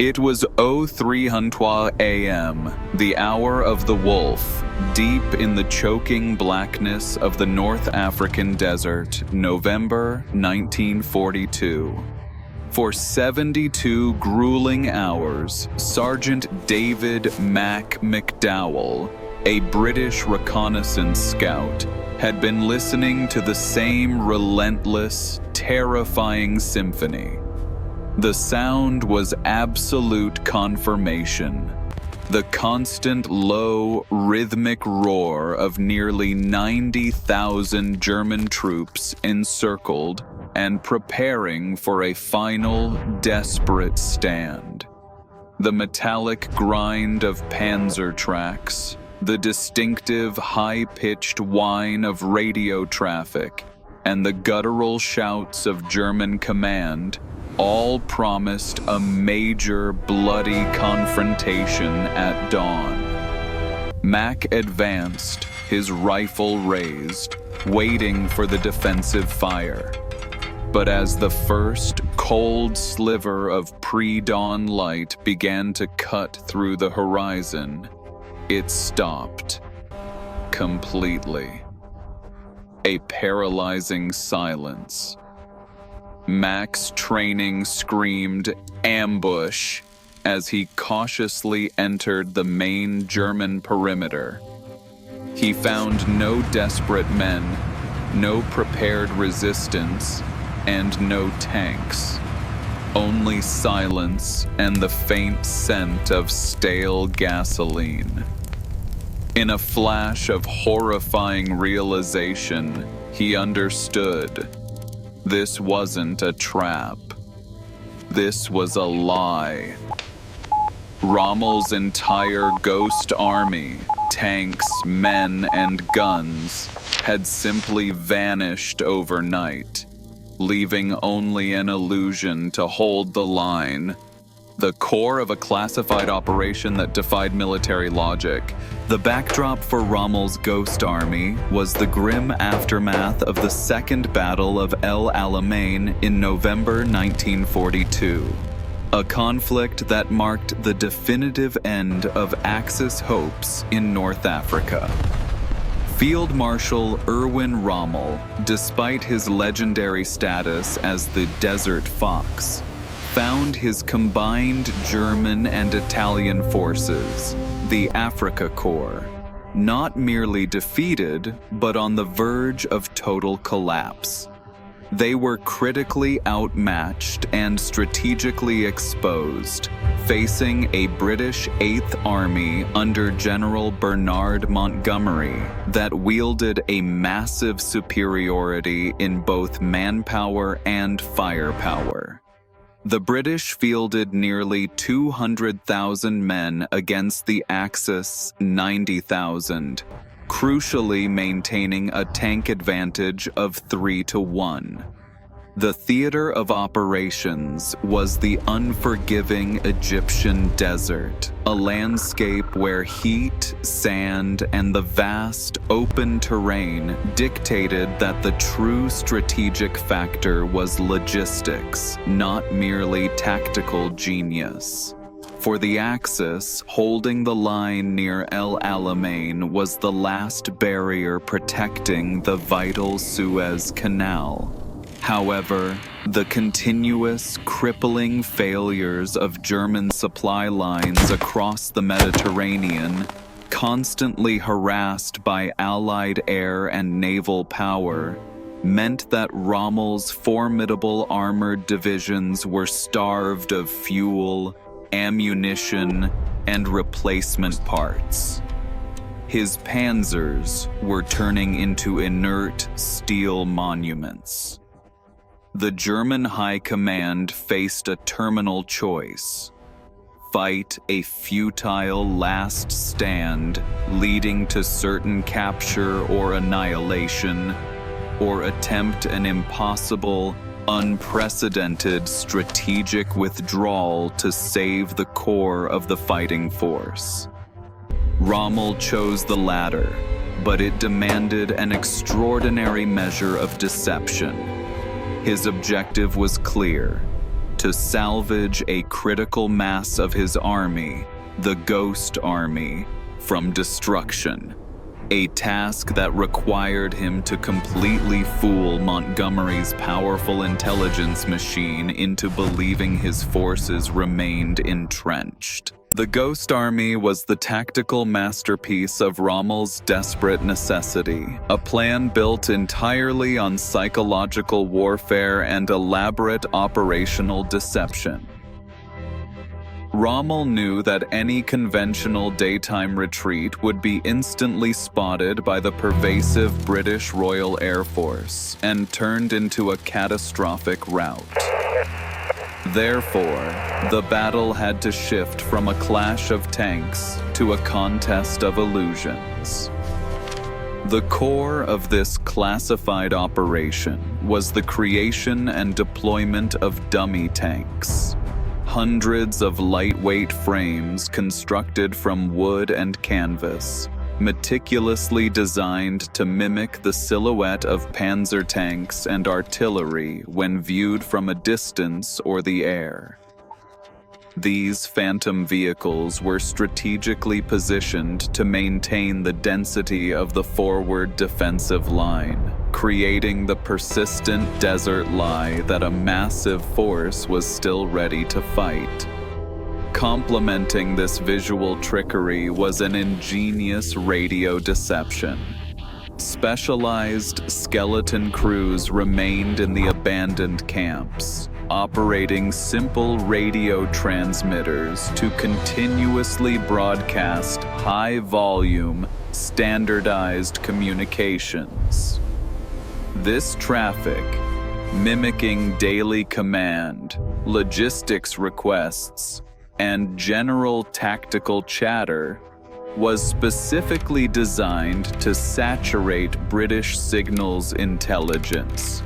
It was 03:00 a.m., the hour of the wolf, deep in the choking blackness of the North African desert, November 1942. For 72 grueling hours, Sergeant David Mac McDowell, a British reconnaissance scout, had been listening to the same relentless, terrifying symphony. The sound was absolute confirmation. The constant low, rhythmic roar of nearly 90,000 German troops encircled and preparing for a final, desperate stand. The metallic grind of panzer tracks, the distinctive high-pitched whine of radio traffic, and the guttural shouts of German command all promised a major, bloody confrontation at dawn. Mac advanced, his rifle raised, waiting for the defensive fire. But as the first cold sliver of pre-dawn light began to cut through the horizon, it stopped completely. A paralyzing silence. Mac's training screamed ambush as he cautiously entered the main German perimeter. He found no desperate men, no prepared resistance, and no tanks. Only silence and the faint scent of stale gasoline. In a flash of horrifying realization, he understood. This wasn't a trap. This was a lie. Rommel's entire Ghost Army, tanks, men, and guns, had simply vanished overnight, leaving only an illusion to hold the line. The core of a classified operation that defied military logic. The backdrop for Rommel's Ghost Army was the grim aftermath of the Second Battle of El Alamein in November 1942, a conflict that marked the definitive end of Axis hopes in North Africa. Field Marshal Erwin Rommel, despite his legendary status as the Desert Fox, found his combined German and Italian forces, the Afrika Korps, not merely defeated, but on the verge of total collapse. They were critically outmatched and strategically exposed, facing a British 8th Army under General Bernard Montgomery that wielded a massive superiority in both manpower and firepower. The British fielded nearly 200,000 men against the Axis 90,000, crucially maintaining a tank advantage of 3-1. The theater of operations was the unforgiving Egyptian desert, a landscape where heat, sand, and the vast, open terrain dictated that the true strategic factor was logistics, not merely tactical genius. For the Axis, holding the line near El Alamein was the last barrier protecting the vital Suez Canal. However, the continuous, crippling failures of German supply lines across the Mediterranean, constantly harassed by Allied air and naval power, meant that Rommel's formidable armored divisions were starved of fuel, ammunition, and replacement parts. His panzers were turning into inert steel monuments. The German High Command faced a terminal choice: fight a futile last stand leading to certain capture or annihilation, or attempt an impossible, unprecedented strategic withdrawal to save the core of the fighting force. Rommel chose the latter, but it demanded an extraordinary measure of deception. His objective was clear: to salvage a critical mass of his army, the Ghost Army, from destruction. A task that required him to completely fool Montgomery's powerful intelligence machine into believing his forces remained entrenched. The Ghost Army was the tactical masterpiece of Rommel's desperate necessity, a plan built entirely on psychological warfare and elaborate operational deception. Rommel knew that any conventional daytime retreat would be instantly spotted by the pervasive British Royal Air Force and turned into a catastrophic rout. Therefore, the battle had to shift from a clash of tanks to a contest of illusions. The core of this classified operation was the creation and deployment of dummy tanks. Hundreds of lightweight frames constructed from wood and canvas, meticulously designed to mimic the silhouette of panzer tanks and artillery when viewed from a distance or the air. These phantom vehicles were strategically positioned to maintain the density of the forward defensive line, creating the persistent desert lie that a massive force was still ready to fight. Complementing this visual trickery was an ingenious radio deception. Specialized skeleton crews remained in the abandoned camps, operating simple radio transmitters to continuously broadcast high-volume, standardized communications. This traffic, mimicking daily command, logistics requests, and general tactical chatter, was specifically designed to saturate British signals intelligence,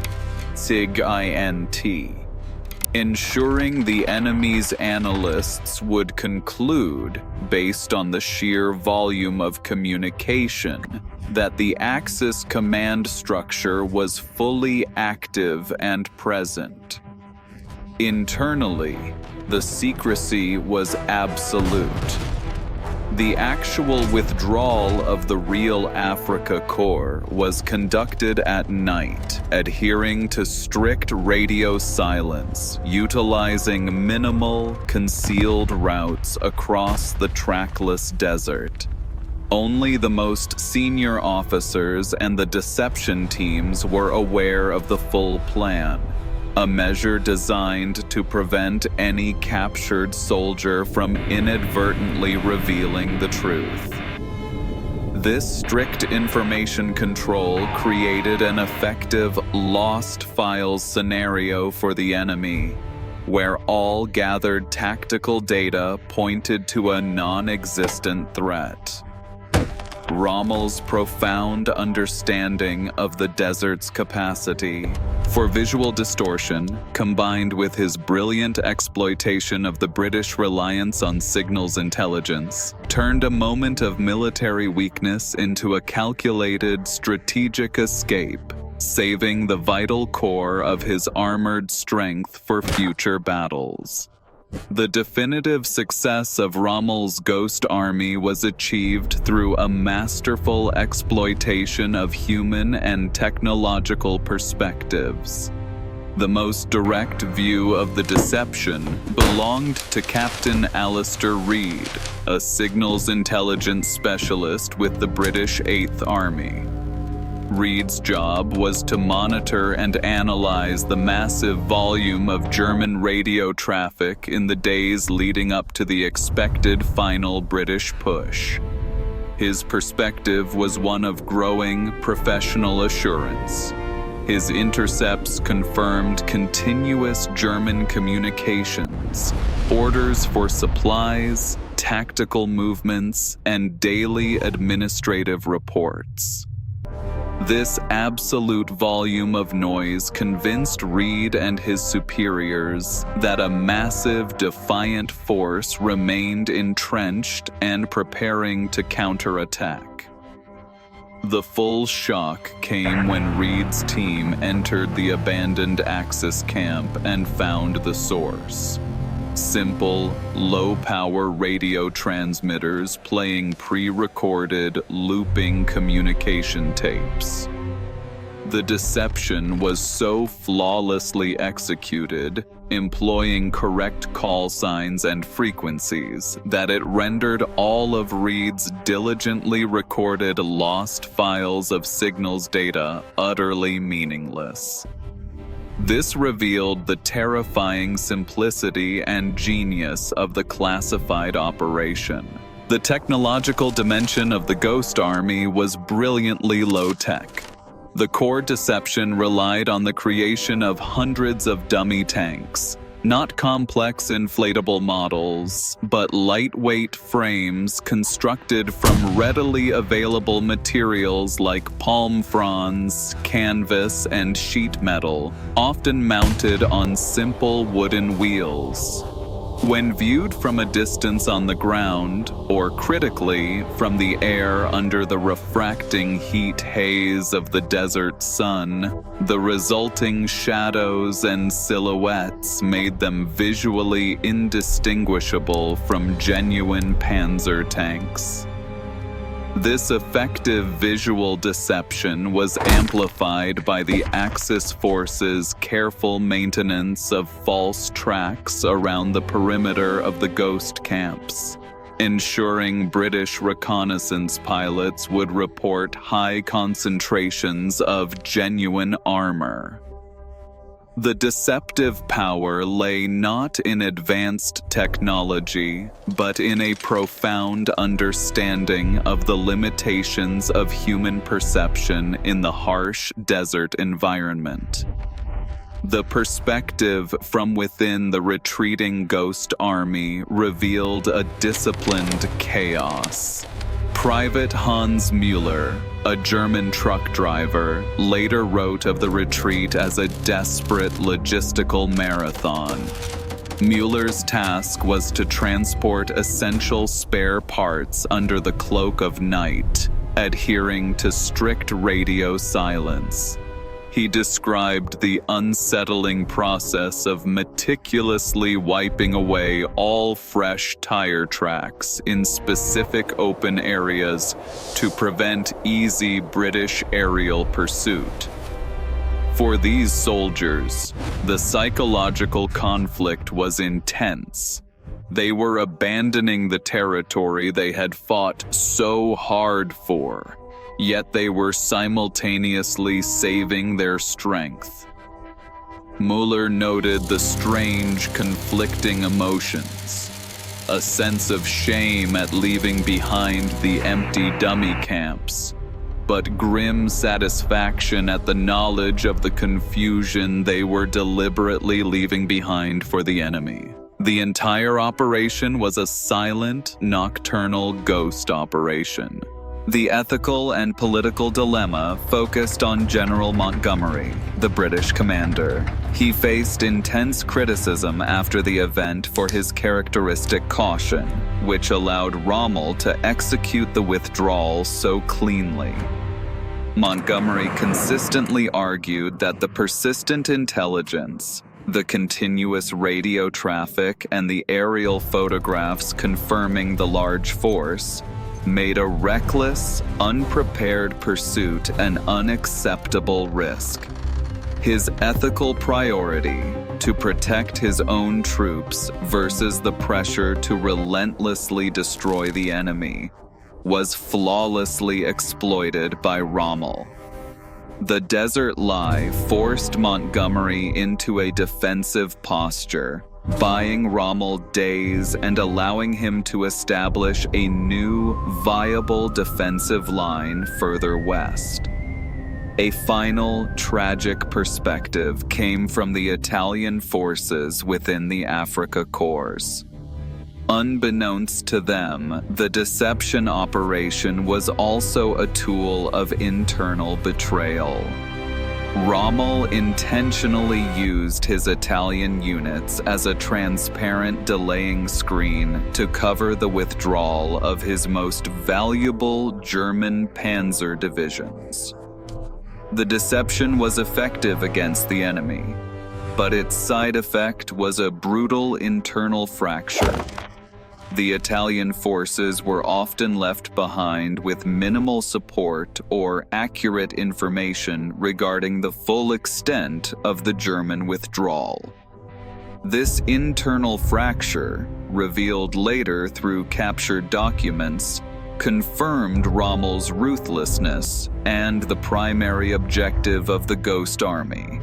SIG-INT, ensuring the enemy's analysts would conclude, based on the sheer volume of communication, that the Axis command structure was fully active and present. Internally, the secrecy was absolute. The actual withdrawal of the real Africa Corps was conducted at night, adhering to strict radio silence, utilizing minimal, concealed routes across the trackless desert. Only the most senior officers and the deception teams were aware of the full plan, a measure designed to prevent any captured soldier from inadvertently revealing the truth. This strict information control created an effective lost files scenario for the enemy, where all gathered tactical data pointed to a non-existent threat. Rommel's profound understanding of the desert's capacity for visual distortion, combined with his brilliant exploitation of the British reliance on signals intelligence, turned a moment of military weakness into a calculated strategic escape, saving the vital core of his armored strength for future battles. The definitive success of Rommel's Ghost Army was achieved through a masterful exploitation of human and technological perspectives. The most direct view of the deception belonged to Captain Alistair Reid, a signals intelligence specialist with the British 8th Army. Reid's job was to monitor and analyze the massive volume of German radio traffic in the days leading up to the expected final British push. His perspective was one of growing professional assurance. His intercepts confirmed continuous German communications, orders for supplies, tactical movements, and daily administrative reports. This absolute volume of noise convinced Reid and his superiors that a massive, defiant force remained entrenched and preparing to counterattack. The full shock came when Reed's team entered the abandoned Axis camp and found the source. Simple, low-power radio transmitters playing pre-recorded, looping communication tapes. The deception was so flawlessly executed, employing correct call signs and frequencies, that it rendered all of Reed's diligently recorded lost files of signals data utterly meaningless. This revealed the terrifying simplicity and genius of the classified operation. The technological dimension of the Ghost Army was brilliantly low-tech. The core deception relied on the creation of hundreds of dummy tanks, not complex inflatable models, but lightweight frames constructed from readily available materials like palm fronds, canvas, and sheet metal, often mounted on simple wooden wheels. When viewed from a distance on the ground, or critically, from the air under the refracting heat haze of the desert sun, the resulting shadows and silhouettes made them visually indistinguishable from genuine Panzer tanks. This effective visual deception was amplified by the Axis forces' careful maintenance of false tracks around the perimeter of the ghost camps, ensuring British reconnaissance pilots would report high concentrations of genuine armor. The deceptive power lay not in advanced technology, but in a profound understanding of the limitations of human perception in the harsh desert environment. The perspective from within the retreating Ghost Army revealed a disciplined chaos. Private Hans Müller, a German truck driver, later wrote of the retreat as a desperate logistical marathon. Müller's task was to transport essential spare parts under the cloak of night, adhering to strict radio silence. He described the unsettling process of meticulously wiping away all fresh tire tracks in specific open areas to prevent easy British aerial pursuit. For these soldiers, the psychological conflict was intense. They were abandoning the territory they had fought so hard for, yet they were simultaneously saving their strength. Müller noted the strange, conflicting emotions. A sense of shame at leaving behind the empty dummy camps, but grim satisfaction at the knowledge of the confusion they were deliberately leaving behind for the enemy. The entire operation was a silent, nocturnal ghost operation. The ethical and political dilemma focused on General Montgomery, the British commander. He faced intense criticism after the event for his characteristic caution, which allowed Rommel to execute the withdrawal so cleanly. Montgomery consistently argued that the persistent intelligence, the continuous radio traffic, and the aerial photographs confirming the large force made a reckless, unprepared pursuit an unacceptable risk. His ethical priority, to protect his own troops versus the pressure to relentlessly destroy the enemy, was flawlessly exploited by Rommel. The desert lie forced Montgomery into a defensive posture, buying Rommel days and allowing him to establish a new, viable defensive line further west. A final, tragic perspective came from the Italian forces within the Afrika Corps. Unbeknownst to them, the deception operation was also a tool of internal betrayal. Rommel intentionally used his Italian units as a transparent delaying screen to cover the withdrawal of his most valuable German panzer divisions. The deception was effective against the enemy, but its side effect was a brutal internal fracture. The Italian forces were often left behind with minimal support or accurate information regarding the full extent of the German withdrawal. This internal fracture, revealed later through captured documents, confirmed Rommel's ruthlessness and the primary objective of the Ghost Army: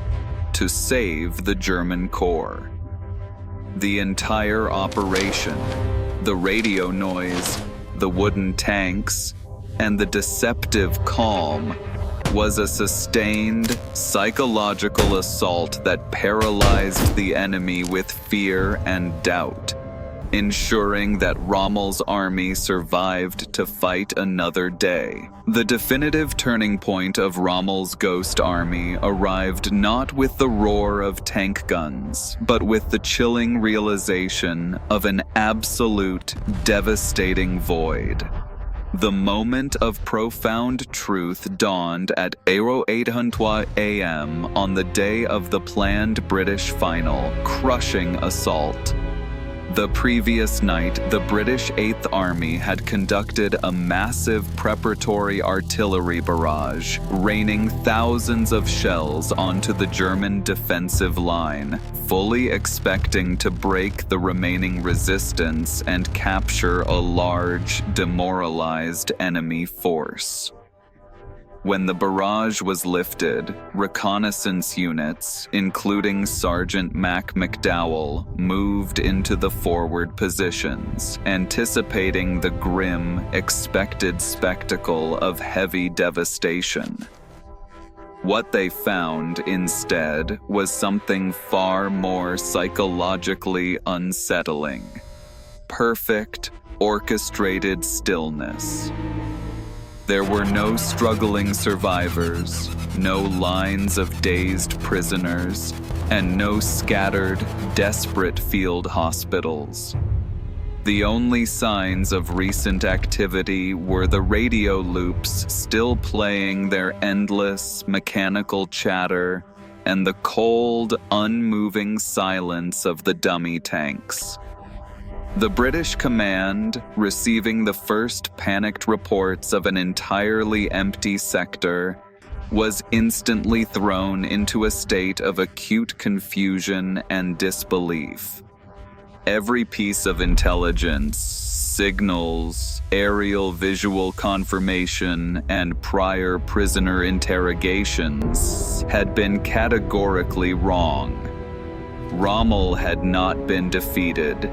to save the German core. The entire operation, the radio noise, the wooden tanks, and the deceptive calm, was a sustained psychological assault that paralyzed the enemy with fear and doubt, ensuring that Rommel's army survived to fight another day. The definitive turning point of Rommel's Ghost Army arrived not with the roar of tank guns, but with the chilling realization of an absolute, devastating void. The moment of profound truth dawned at 08:00 a.m. on the day of the planned British final, crushing assault. The previous night, the British 8th Army had conducted a massive preparatory artillery barrage, raining thousands of shells onto the German defensive line, fully expecting to break the remaining resistance and capture a large, demoralized enemy force. When the barrage was lifted, reconnaissance units, including Sergeant Mac McDowell, moved into the forward positions, anticipating the grim, expected spectacle of heavy devastation. What they found, instead, was something far more psychologically unsettling: perfect, orchestrated stillness. There were no struggling survivors, no lines of dazed prisoners, and no scattered, desperate field hospitals. The only signs of recent activity were the radio loops still playing their endless, mechanical chatter and the cold, unmoving silence of the dummy tanks. The British command, receiving the first panicked reports of an entirely empty sector, was instantly thrown into a state of acute confusion and disbelief. Every piece of intelligence, signals, aerial visual confirmation, and prior prisoner interrogations had been categorically wrong. Rommel had not been defeated.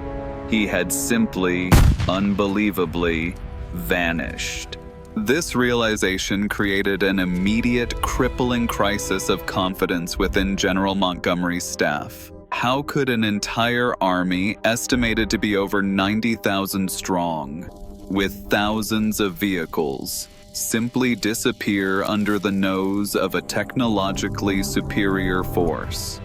He had simply, unbelievably, vanished. This realization created an immediate, crippling crisis of confidence within General Montgomery's staff. How could an entire army, estimated to be over 90,000 strong, with thousands of vehicles, simply disappear under the nose of a technologically superior force?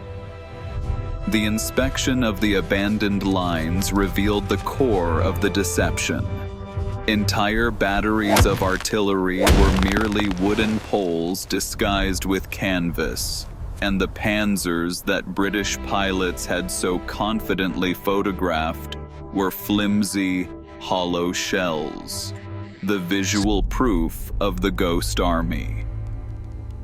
The inspection of the abandoned lines revealed the core of the deception. Entire batteries of artillery were merely wooden poles disguised with canvas, and the panzers that British pilots had so confidently photographed were flimsy, hollow shells, the visual proof of the Ghost Army.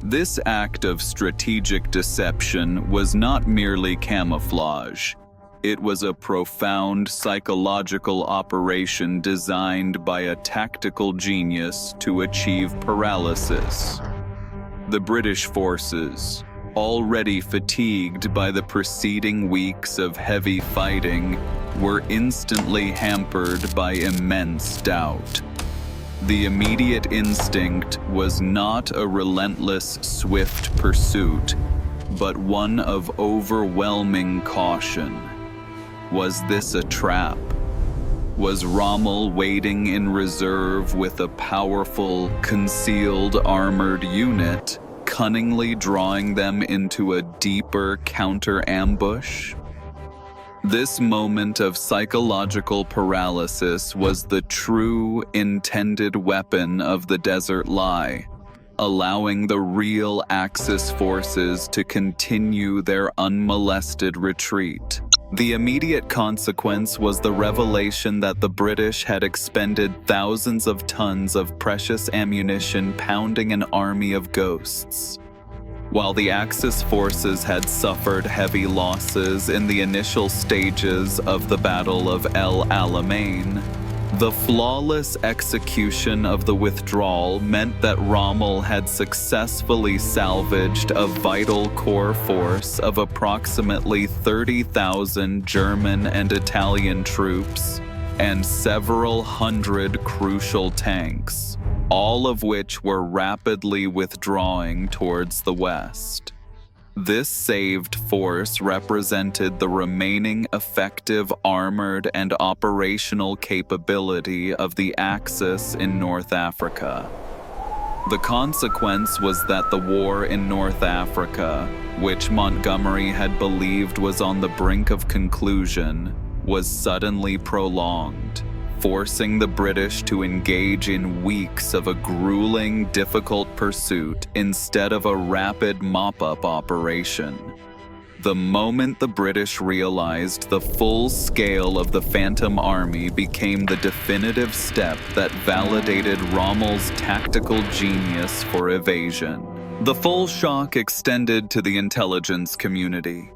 This act of strategic deception was not merely camouflage. It was a profound psychological operation designed by a tactical genius to achieve paralysis. The British forces, already fatigued by the preceding weeks of heavy fighting, were instantly hampered by immense doubt. The immediate instinct was not a relentless, swift pursuit, but one of overwhelming caution. Was this a trap? Was Rommel waiting in reserve with a powerful, concealed armored unit, cunningly drawing them into a deeper counter-ambush. This moment of psychological paralysis was the true intended weapon of the Desert Lie, allowing the real Axis forces to continue their unmolested retreat. The immediate consequence was the revelation that the British had expended thousands of tons of precious ammunition pounding an army of ghosts. While the Axis forces had suffered heavy losses in the initial stages of the Battle of El Alamein, the flawless execution of the withdrawal meant that Rommel had successfully salvaged a vital core force of approximately 30,000 German and Italian troops and several hundred crucial tanks, all of which were rapidly withdrawing towards the west. This saved force represented the remaining effective armored and operational capability of the Axis in North Africa. The consequence was that the war in North Africa, which Montgomery had believed was on the brink of conclusion, was suddenly prolonged, forcing the British to engage in weeks of a grueling, difficult pursuit instead of a rapid mop-up operation. The moment the British realized the full scale of the Phantom Army became the definitive step that validated Rommel's tactical genius for evasion. The full shock extended to the intelligence community.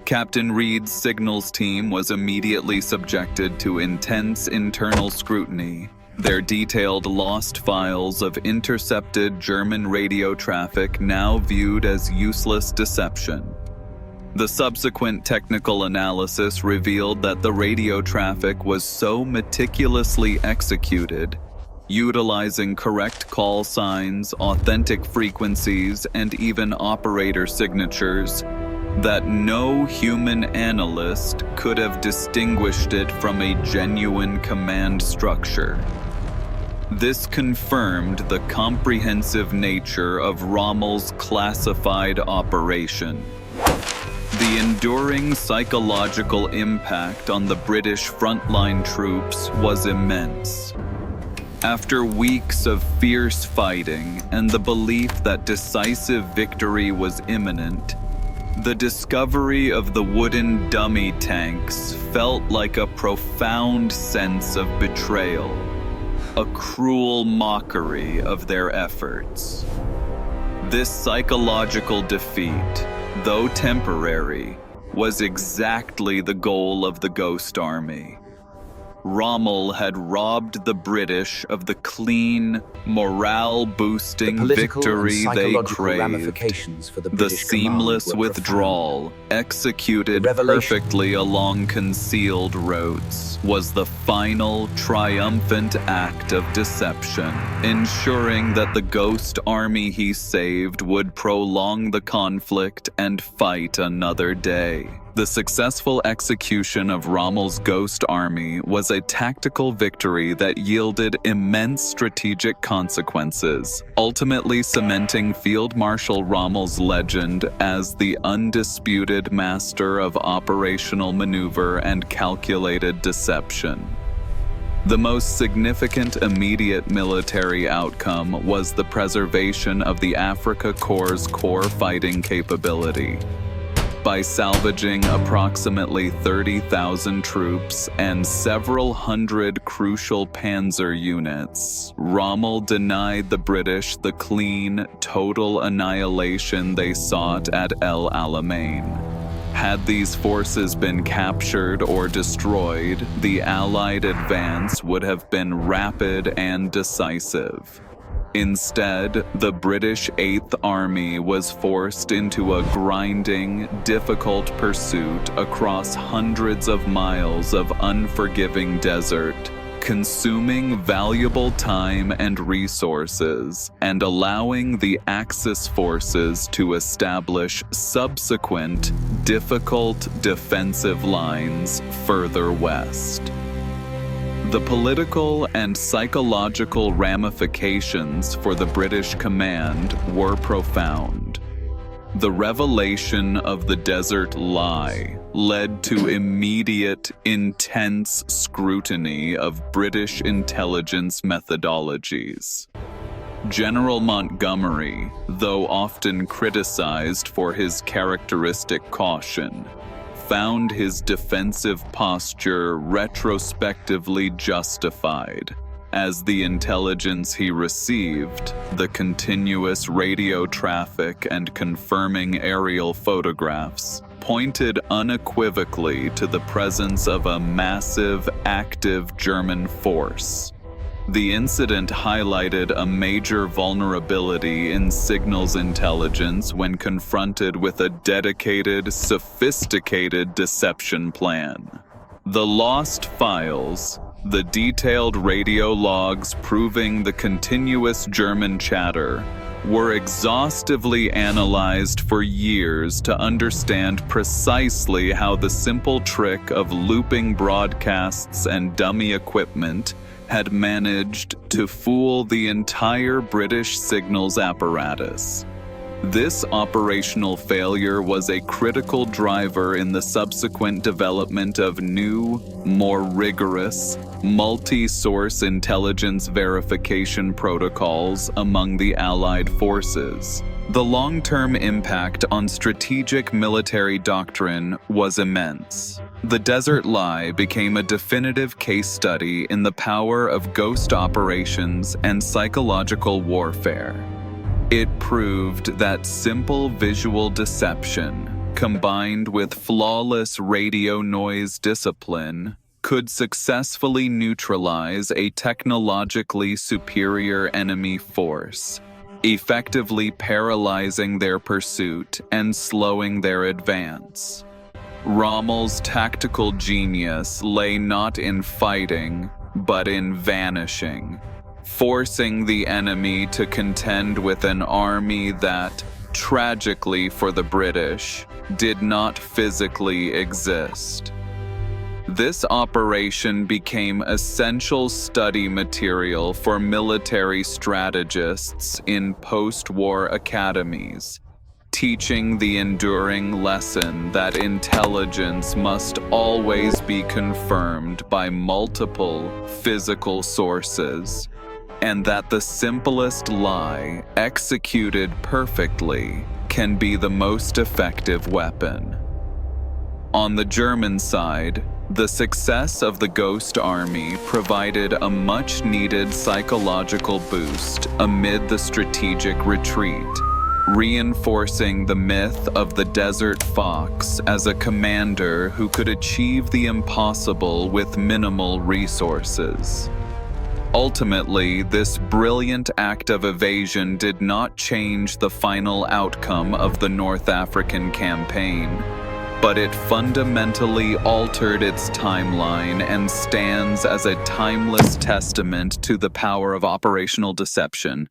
Captain Reed's signals team was immediately subjected to intense internal scrutiny, their detailed lost files of intercepted German radio traffic now viewed as useless deception. The subsequent technical analysis revealed that the radio traffic was so meticulously executed, utilizing correct call signs, authentic frequencies, and even operator signatures, that no human analyst could have distinguished it from a genuine command structure. This confirmed the comprehensive nature of Rommel's classified operation. The enduring psychological impact on the British frontline troops was immense. After weeks of fierce fighting and the belief that decisive victory was imminent, the discovery of the wooden dummy tanks felt like a profound sense of betrayal, a cruel mockery of their efforts. This psychological defeat, though temporary, was exactly the goal of the Ghost Army. Rommel had robbed the British of the clean, morale-boosting victory they craved. The seamless withdrawal, executed perfectly along concealed roads, was the final, triumphant act of deception, ensuring that the Ghost Army he saved would prolong the conflict and fight another day. The successful execution of Rommel's Ghost Army was a tactical victory that yielded immense strategic consequences, ultimately cementing Field Marshal Rommel's legend as the undisputed master of operational maneuver and calculated deception. The most significant immediate military outcome was the preservation of the Afrika Korps' core fighting capability. By salvaging approximately 30,000 troops and several hundred crucial panzer units, Rommel denied the British the clean, total annihilation they sought at El Alamein. Had these forces been captured or destroyed, the Allied advance would have been rapid and decisive. Instead, the British Eighth Army was forced into a grinding, difficult pursuit across hundreds of miles of unforgiving desert, consuming valuable time and resources, and allowing the Axis forces to establish subsequent, difficult defensive lines further west. The political and psychological ramifications for the British command were profound. The revelation of the desert lie led to immediate, intense scrutiny of British intelligence methodologies. General Montgomery, though often criticized for his characteristic caution, found his defensive posture retrospectively justified, as the intelligence he received, the continuous radio traffic and confirming aerial photographs, pointed unequivocally to the presence of a massive, active German force. The incident highlighted a major vulnerability in signals intelligence when confronted with a dedicated, sophisticated deception plan. The lost files, the detailed radio logs proving the continuous German chatter, were exhaustively analyzed for years to understand precisely how the simple trick of looping broadcasts and dummy equipment had managed to fool the entire British signals apparatus. This operational failure was a critical driver in the subsequent development of new, more rigorous, multi-source intelligence verification protocols among the Allied forces. The long-term impact on strategic military doctrine was immense. The Desert Lie became a definitive case study in the power of ghost operations and psychological warfare. It proved that simple visual deception, combined with flawless radio noise discipline, could successfully neutralize a technologically superior enemy force, effectively paralyzing their pursuit and slowing their advance. Rommel's tactical genius lay not in fighting, but in vanishing, forcing the enemy to contend with an army that, tragically for the British, did not physically exist. This operation became essential study material for military strategists in post-war academies, teaching the enduring lesson that intelligence must always be confirmed by multiple physical sources, and that the simplest lie, executed perfectly, can be the most effective weapon. On the German side, the success of the Ghost Army provided a much-needed psychological boost amid the strategic retreat, reinforcing the myth of the Desert Fox as a commander who could achieve the impossible with minimal resources. Ultimately, this brilliant act of evasion did not change the final outcome of the North African campaign, but it fundamentally altered its timeline and stands as a timeless testament to the power of operational deception.